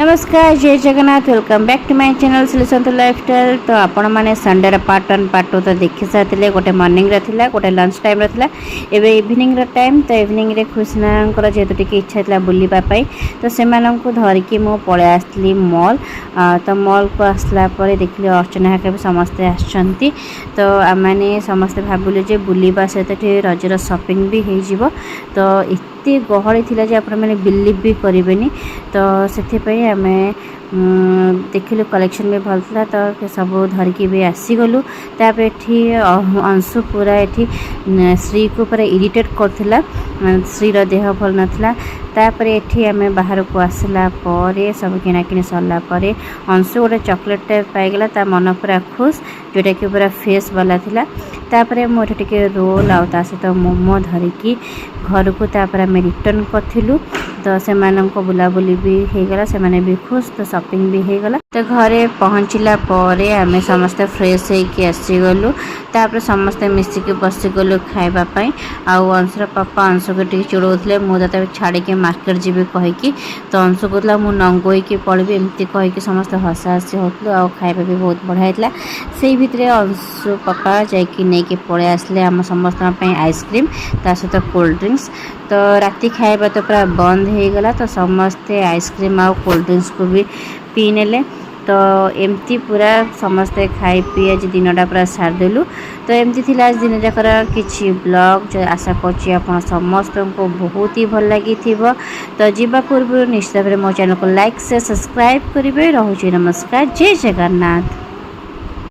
नमस्कार जय Jagannath welcome back to my channel Sreesanth lifestyle. तो आपण मैंने संडे पार्ट 1 पार्ट 2 तो देखी सारे गोटे मॉर्निंग रा गोटे लंच टाइम रा एवं इवनिंग टाइम। तो इवनिंग रे कृष्णा जेहेतु टी इच्छा था बुलवाई तो से धरिकी मु पलि आसली मॉल। तो मॉल को आसला देखिए अर्चना हेका भी समस्ते आसछंती। तो आम समस्ते भाविलु जे बुलवा सहित रजर शॉपिंग भी हो। तो एते गहली थिला जे आपण माने बिलीव भी करेनि। तो से आम देखिलु कलेक्शन भी भल था। तो सब धरिकी भी आसीगलु। तापर ये अंशु पूरा ये श्री को पूरा इरिटेट करथिला। श्रीर देह भल नाथिला। तापर ये आम बाहर को आसला सब किणाकिणी सरला अंशु गोटे चॉकलेट पाईगला ता मन पूरा खुश जोटा कि पूरा फेस वाला थिला। तापर मुझे टे रोल आ सहित मोमो धरिकी घर को तापर आम रिटर्न करूँ। तो से बुलाबुली भी होगला से भी खुश। तो शॉपिंग भी होगला। तो घरे पहुँचला आम समस्ते फ्रेश होकर आसीगलु। तापर समस्ते मिसिक बसीगलु खावाई। अंशुर पापा अंशु को टे चिड़ौले मुझे छाड़ी मार्केट जी कहीकि। तो अंशु कहला मु नंगोईकी पढ़ी एमती कहीकि समस्ते हसा हसी होतलु। आ खाଇବା भी बहुत बढ़िया होता। से भितर अंशु पापा जाकि पलि आसले आम समस्त आइसक्रीम ता सहित कोल्ड ड्रिंक्स। तो राति खाଇବା तो पूरा बंद हो गला। तो समस्ते आइसक्रीम आ कोल्ड ड्रिंक्स को भी पी नेले। तो एमती पूरा समस्ते खाई पी आज दिनटा पूरा सारदेलु। तो एमती थिला आज दिन जाकर किछि ब्लॉग जो आशा करछि आपण समस्त को बहुत ही भल लगी थिबो। तो जीवा पूर्व निश्चित भाव मो चैनल को लाइक से सब्सक्राइब करेंगे। रोचे नमस्कार जय जगन्नाथ।